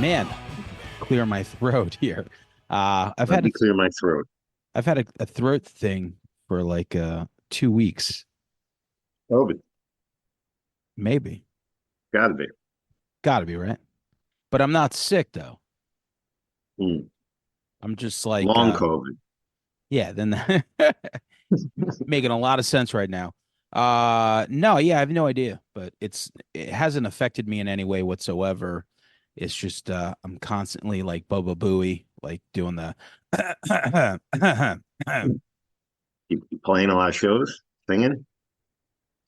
Man, clear my throat here. Let me clear my throat. I've had a throat thing for like 2 weeks, COVID, maybe. gotta be. Got to be right. But I'm not sick though. Hmm. I'm just like Long COVID. yeah, then making a lot of sense right now. No, yeah, I have no idea, but it hasn't affected me in any way whatsoever. It's just I'm constantly like Boba Booey, like doing the You playing a lot of shows, singing,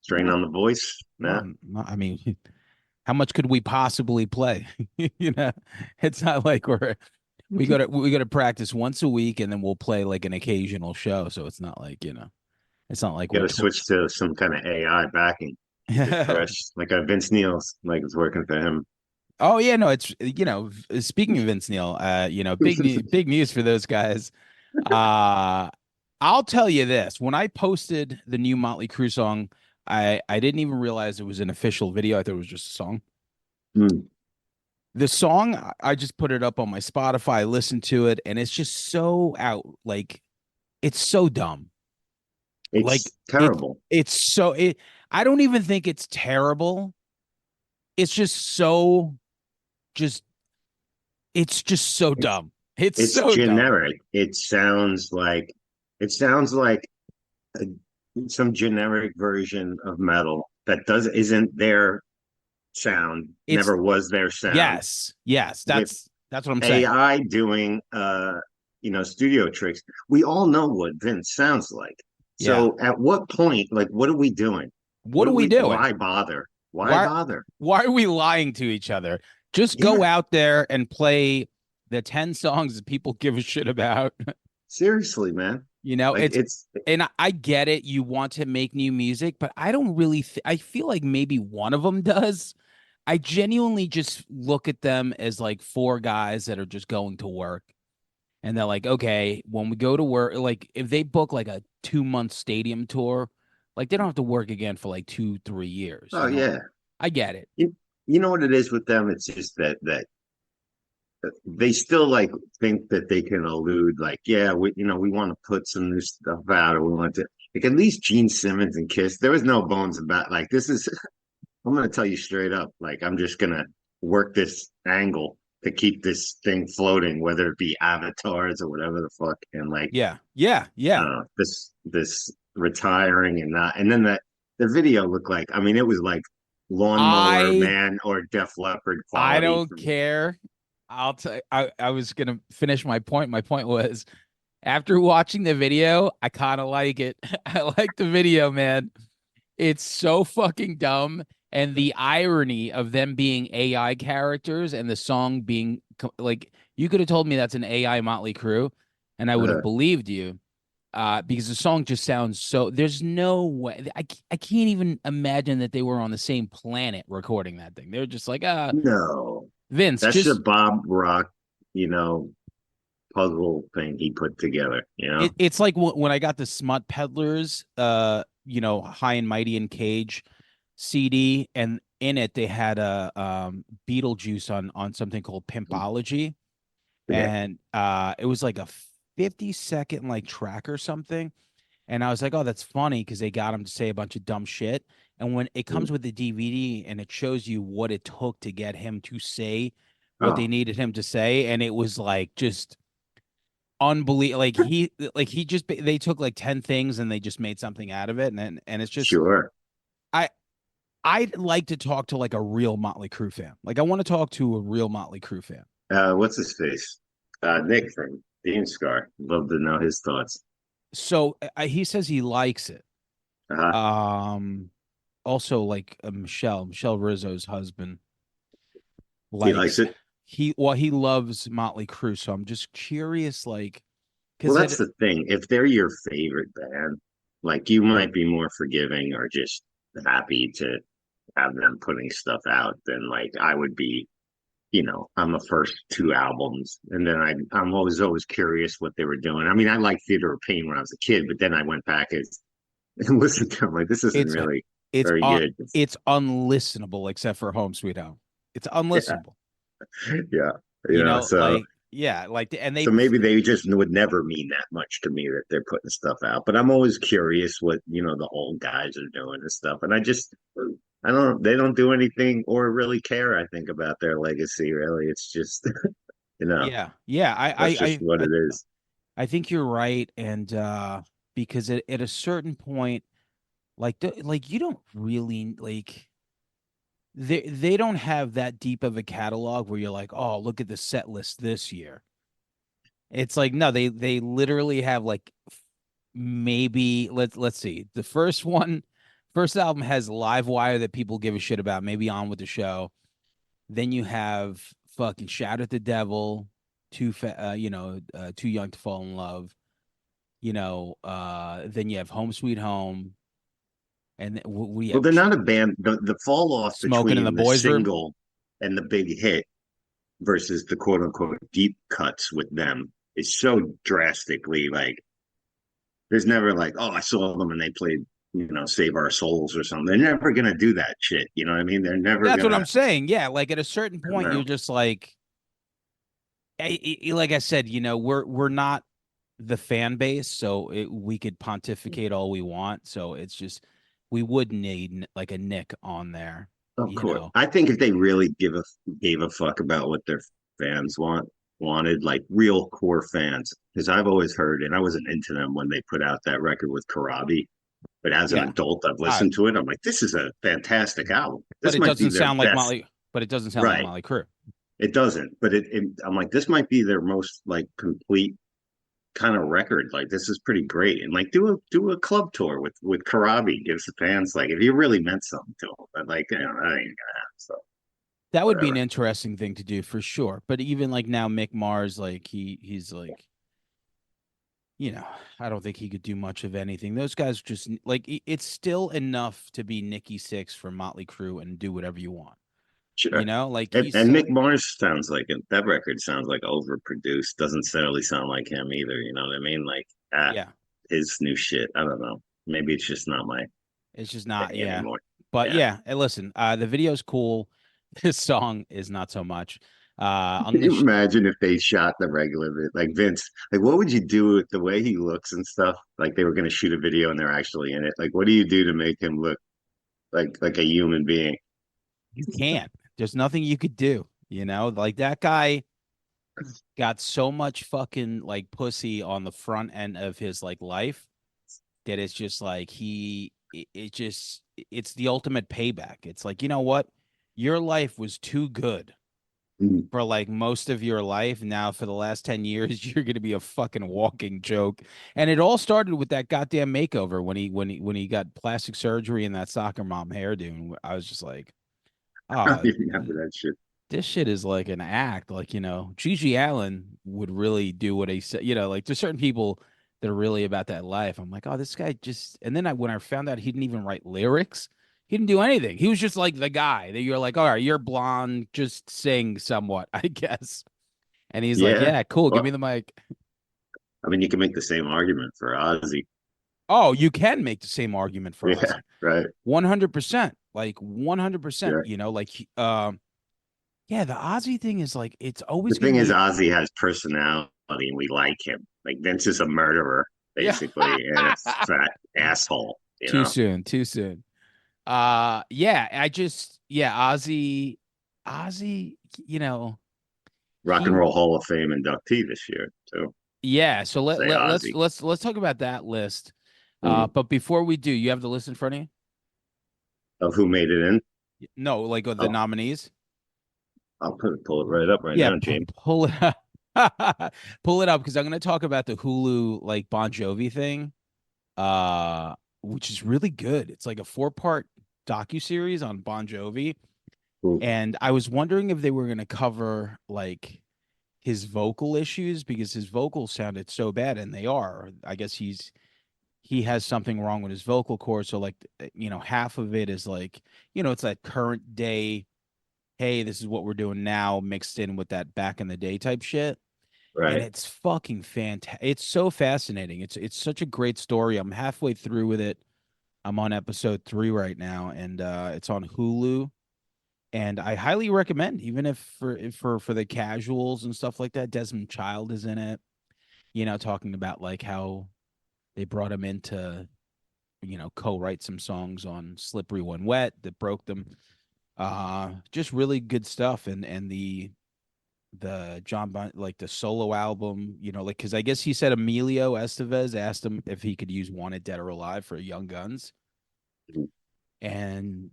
straining no, on the voice. Nah, no, I mean, how much could we possibly play? You know, it's not like we go to practice once a week and then we'll play like an occasional show. So it's not like, it's not like got we're to switch to some kind of AI backing. Keep it fresh. Like Vince Neil's, like it's working for him. Oh yeah, no, it's speaking of Vince Neil, big news for those guys. Uh I'll tell you this. When I posted the new Motley Crue song, I didn't even realize it was an official video. I thought it was just a song. Hmm. The song, I just put it up on my Spotify, I listened to it, and it's just so out, like it's so dumb. Like It's terrible. it's so it I don't even think it's terrible. It's just so just it's just so It's dumb. It's it's so dumb. generic. It sounds like a, some generic version of metal that does isn't their sound, It's never was their sound yes, with that's what I'm saying. AI doing studio tricks. We all know what Vince sounds like. Yeah. So at what point, like what are we doing? What are we doing? Why bother? Why Why bother? why are we lying to each other? Just go Yeah, out there and play the 10 songs that people give a shit about. seriously, man. Like It's it's and I get it. You want to make new music, but I don't really I feel like maybe one of them does. I genuinely just look at them as like four guys that are just going to work. And they're like, okay, when we go to work, like if they book like a 2 month stadium tour, like they don't have to work again for like 2, 3 years. oh yeah. I get it. You know what it is with them? It's just that they still like think that they can elude like yeah we want to put some new stuff out or we want to like at least Gene Simmons and Kiss there was no bones about like this is I'm gonna tell you straight up like I'm just gonna work this angle to keep this thing floating whether it be avatars or whatever the fuck and like Yeah, yeah, I yeah. don't know this retiring and not and then that the video looked like I mean it was like Lawnmower I Man or Def Leppard I quality don't from care. I'll tell. I was gonna finish my point. My point was after watching the video, I kind of like it. I like the video, man. It's so fucking dumb. And the irony of them being AI characters and the song being like, you could have told me that's an AI Motley Crue, and I would have believed you. Because the song just sounds so. There's no way. I can't even imagine that they were on the same planet recording that thing. They're just like, no. Vince, That's the just Bob Rock, you know, puzzle thing he put together, you know? it's like when I got the Smut Peddlers, High and Mighty and Cage CD, and in it they had a Beetlejuice on something called Pimpology, Yeah. and it was like a 50-second like track or something, and I was like, oh, that's funny because they got him to say a bunch of dumb shit, and when it comes with the DVD and it shows you what it took to get him to say what they Oh, needed him to say, and it was like just unbelievable. Like he just they took like 10 things and they just made something out of it, and it's just sure. I I'd like to talk to like a real Motley Crue fan. Like I want to talk to a real Motley Crue fan. What's his face? Nick from Dean Scar. Love to know his thoughts. So he says he likes it. Uh, Um Also like Michelle Rizzo's husband he likes likes it. he loves Motley Crue, so I'm just curious like Well, because that's it the thing. If they're your favorite band, like you might be more forgiving or just happy to have them putting stuff out than like I would be on the first two albums, and then I'm always curious what they were doing. I mean, I liked Theater of Pain when I was a kid, but then I went back and listened to them. Like this isn't it's really it's very un, good. it's unlistenable except for Home Sweet Home. It's Yeah, unlistenable. Yeah, You know, so like yeah, like and they so maybe they just would never mean that much to me that they're putting stuff out. But I'm always curious what the old guys are doing and stuff. And I don't they don't do anything or really care, I think, about their legacy, really. It's just you know, yeah, yeah. that's just what it is. I think you're right, and because at a certain point, like you don't really like they don't have that deep of a catalog where you're like, oh, look at the set list this year. It's like no, they literally have like maybe let's see. The first album has Live Wire that people give a shit about, maybe On With the Show. Then you have fucking Shout at the Devil, Too Young to Fall in Love. Then you have Home Sweet Home, and we Well, have they're not a band. The fall off Smoking in the between the Boys Room. single and the big hit versus the quote unquote deep cuts with them is so drastically like there's never like, oh, I saw them and they played, Save Our Souls or something. They're never gonna do that shit. You know what I mean? They're never That's what I'm gonna saying. Yeah, like at a certain come point, you're out. just like, like I said, we're not the fan base, so we could pontificate all we want. So it's just we would need like a Nick on there, Of you course. know. I think if they really gave a fuck about what their fans wanted, like real core fans, because I've always heard, and I wasn't into them when they put out that record with Karabi, but as an Yeah. adult, I've Uh, listened to it. I'm like, this is a fantastic album. but This it might be doesn't their sound like best. Motley. But it doesn't sound like Right. Motley Crue. It doesn't, but I'm like, this might be their most like complete kind of record. Like this is pretty great. And like do a club tour with Karabi. Gives the fans like if you really meant something to them. But like, that ain't gonna happen. So That would be an whatever. interesting thing to do for sure. But even like now, Mick Mars, like he's like, I don't think he could do much of anything. Those guys just like it's still enough to be Nikki Six for Motley Crue and do whatever you want. Sure. Like And, he's and still Mick Mars sounds like it. That record sounds like overproduced. Doesn't necessarily sound like him either. You know what I mean? Like yeah. his new shit. I don't know. Maybe it's just not my It's just not, thing yeah. anymore. But Yeah. yeah, and listen, the video's cool. This song is not so much. I'm Can gonna you imagine if they shot the regular like Vince? Like, what would you do with the way he looks and stuff? Like, they were going to shoot a video and they're actually in it. Like, what do you do to make him look like a human being? You can't. There's nothing you could do, Like that guy got so much fucking like pussy on the front end of his like life that it's just like it's the ultimate payback. It's like, you know what? Your life was too good Mm. for like most of your life. Now for the last 10 years, you're gonna be a fucking walking joke. And it all started with that goddamn makeover when he got plastic surgery and that soccer mom hairdo. And I was just like, oh, You remember that shit? this shit is like an act. Like, Gigi Allen would really do what he said, like there's certain people that are really about that life. I'm like, oh, this guy just, and then when I found out he didn't even write lyrics, he didn't do anything. He was just like the guy that you're like, all right, you're blonde, just sing somewhat, I guess. And he's like, Yeah. yeah, cool. Give Well, me the mic. I mean, you can make the same argument for Ozzy. Oh, you can make the same argument for Yeah. Ozzy. Right. 100%. Like 100%, Yeah. yeah, the Ozzy thing is like, it's The always going to thing is, be, Ozzy has personality and we like him. Like, Vince is a murderer, yeah. basically, and a fat asshole, Too soon, too soon. Yeah, yeah, Ozzy, Rock he and Roll Hall of Fame inductee this year, too. yeah, so let, Say let Ozzy. let's talk about that list. Mm. But before we do, you have the list in front of Of who made it in. you? No, like the Oh, nominees. pull it right up right Yeah, now, James. pull it up. Pull it up because I'm going to talk about the Hulu like Bon Jovi thing, uh, which is really good. It's like a 4-part docuseries on Bon Jovi, Cool. and I was wondering if they were going to cover like his vocal issues because his vocals sounded so bad, and they are. I guess he has something wrong with his vocal cords, so like half of it is like it's that current day, hey, this is what we're doing now, mixed in with that back in the day type shit. And Right. it's fucking fantastic. It's so fascinating. It's such a great story. I'm halfway through with it. I'm on episode 3 right now, and it's on Hulu. And I highly recommend, even if for the casuals and stuff like that. Desmond Child is in it, talking about like how they brought him in to, co-write some songs on Slippery When Wet that broke them. Just really good stuff. And the like the solo album, like, because I guess he said Emilio Estevez asked him if he could use Wanted Dead or Alive for Young Guns. And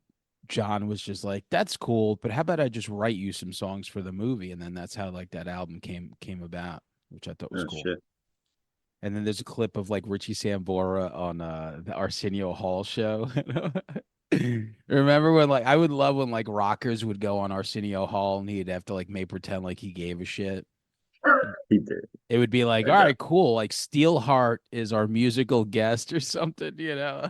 John was just like, "That's cool, but how about I just write you some songs for the movie?" And then that's how like that album came about, which I thought was Oh cool. shit. And then there's a clip of like Richie Sambora on the Arsenio Hall show. Remember when, like, I would love when like rockers would go on Arsenio Hall and he'd have to like make pretend like he gave a shit. He did. It would be like, I all know. right, cool. Like Steelheart is our musical guest or something. Yeah.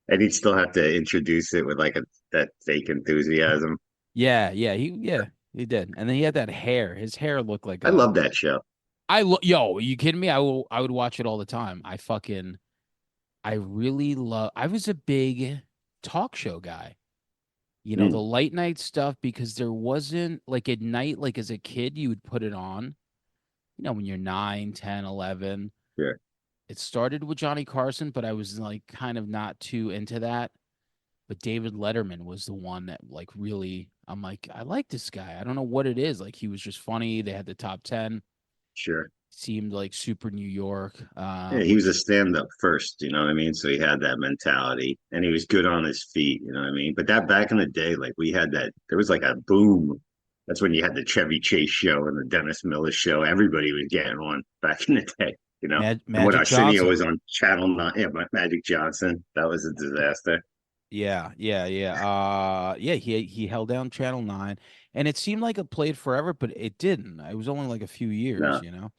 And he'd still have to introduce it with like that fake enthusiasm. Yeah, he did. And then he had that hair. His hair looked like I a love that show. yo, are you kidding me? I would watch it all the time. I really love I was a big talk show guy. The Mm, late night stuff, because there wasn't like at night, like as a kid, you would put it on, when you're 9, 10, 11. yeah, It started with Johnny Carson, but I was like kind of not too into that. But David Letterman was the one that like really, I'm like, I like this guy. I don't know what it is. Like he was just funny. They had the top 10, sure. seemed like super New York, Yeah, he was a which stand-up first, you know what I mean? So he had that mentality and he was good on his feet, you know what I mean? But that back in the day, like we had that, there was like a boom. That's when you had the Chevy Chase show and the Dennis Miller show. Everybody was getting one back in the day, you know? And what Magic Arsenio Johnson. was on Channel 9, yeah, Magic Johnson, that was a disaster. Yeah. He held down Channel 9, and it seemed like it played forever, but it didn't. It was only like a few years, No, you know.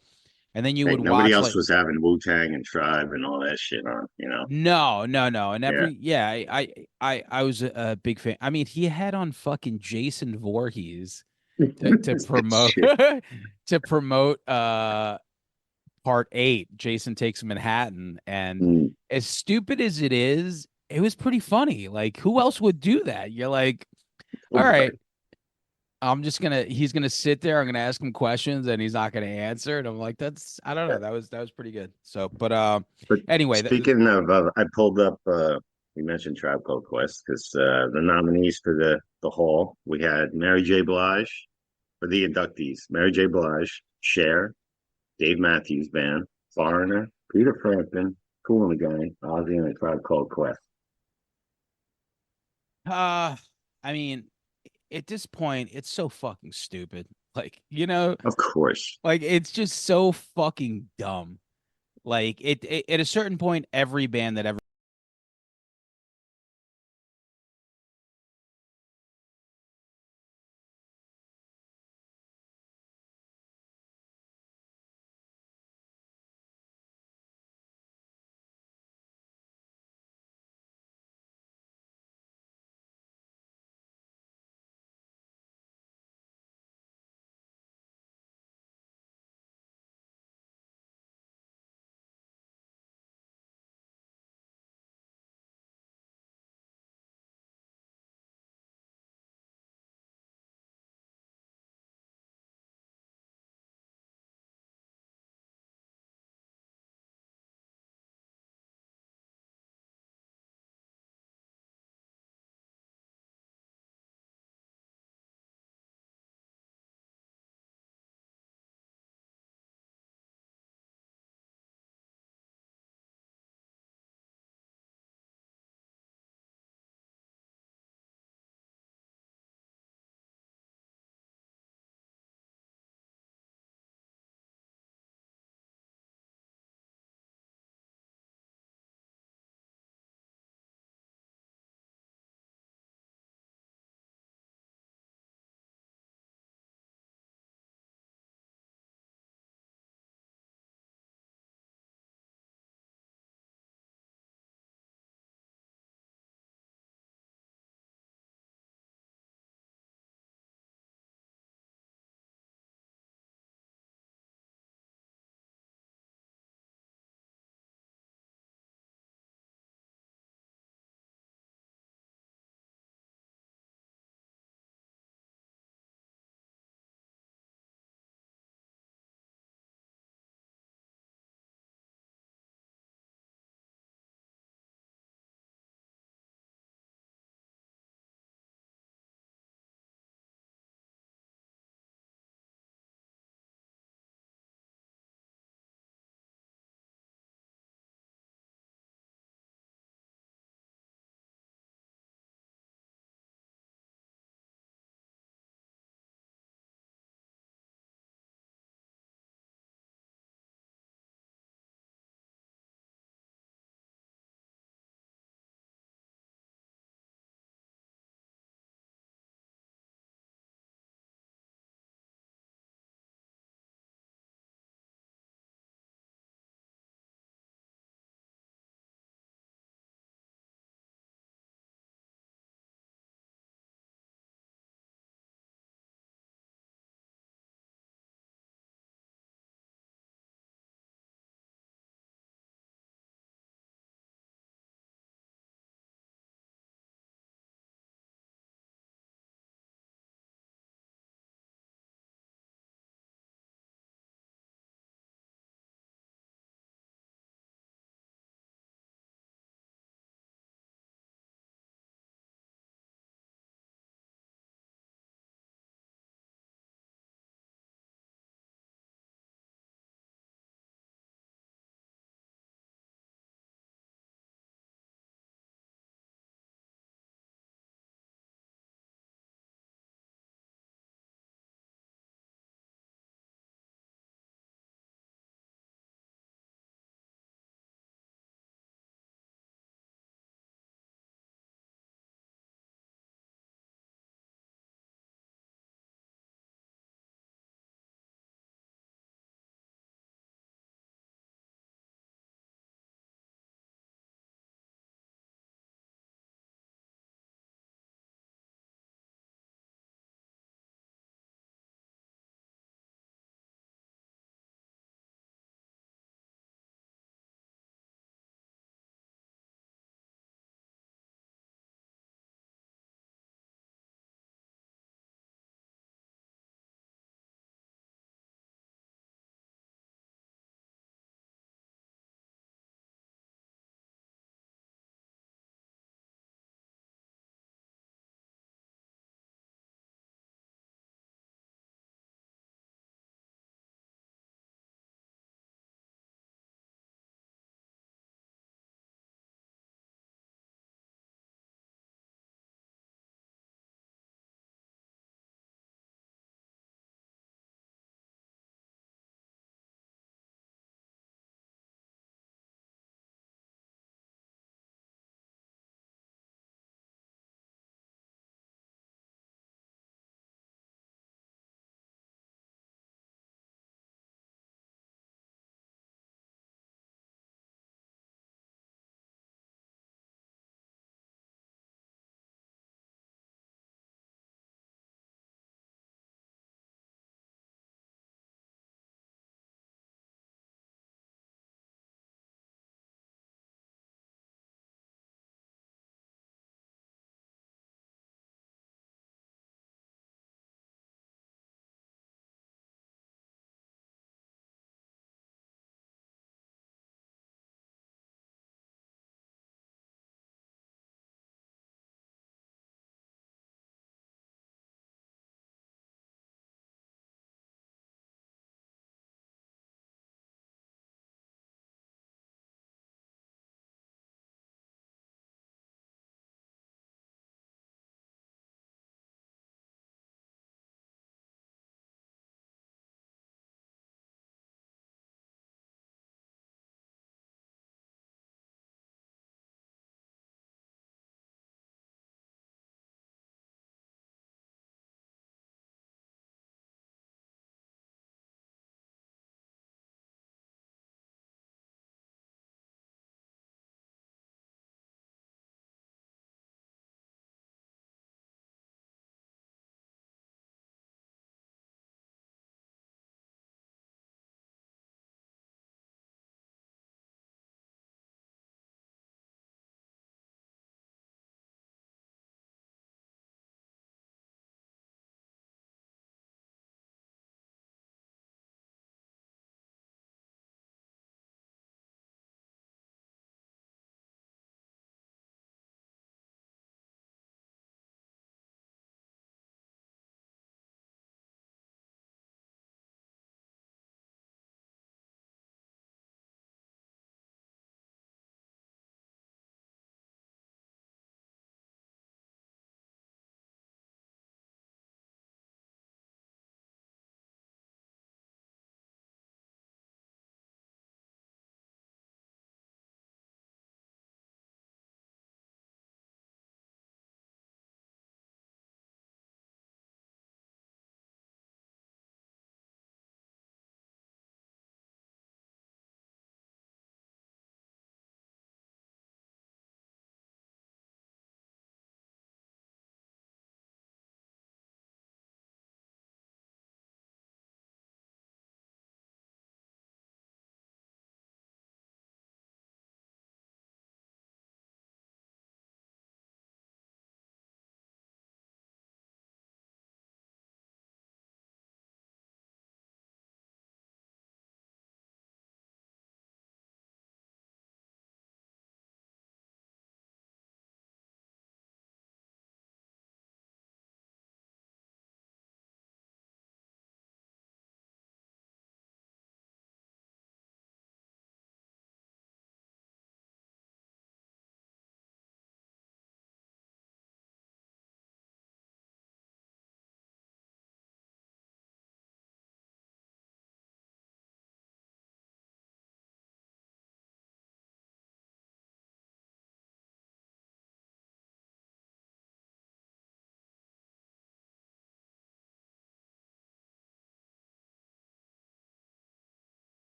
And then you like would nobody watch else like, was having Wu-Tang and Tribe and all that shit on, you know? no, no, no. And Yeah. every yeah, I was a big fan. I mean, he had on fucking Jason Voorhees to That promote shit. to promote part 8, Jason Takes Manhattan. And Mm, as stupid as it is, it was pretty funny. Like, who else would do that? You're like, all right, nobody. he's gonna sit there, I'm gonna ask him questions and he's not gonna answer. And I'm like, I don't know. That was pretty good. So, but But anyway, speaking of, I pulled up. We mentioned Tribe Called Quest because the nominees for the Hall, we had Mary J. Blige for the inductees. Mary J. Blige, Cher, Dave Matthews Band, Foreigner, Peter Frampton, Cool and the Gang, Ozzy, and a Tribe Called Quest. uh I mean, at this point, it's so fucking stupid. Like, Of course, like it's just so fucking dumb. Like at a certain point, every band that ever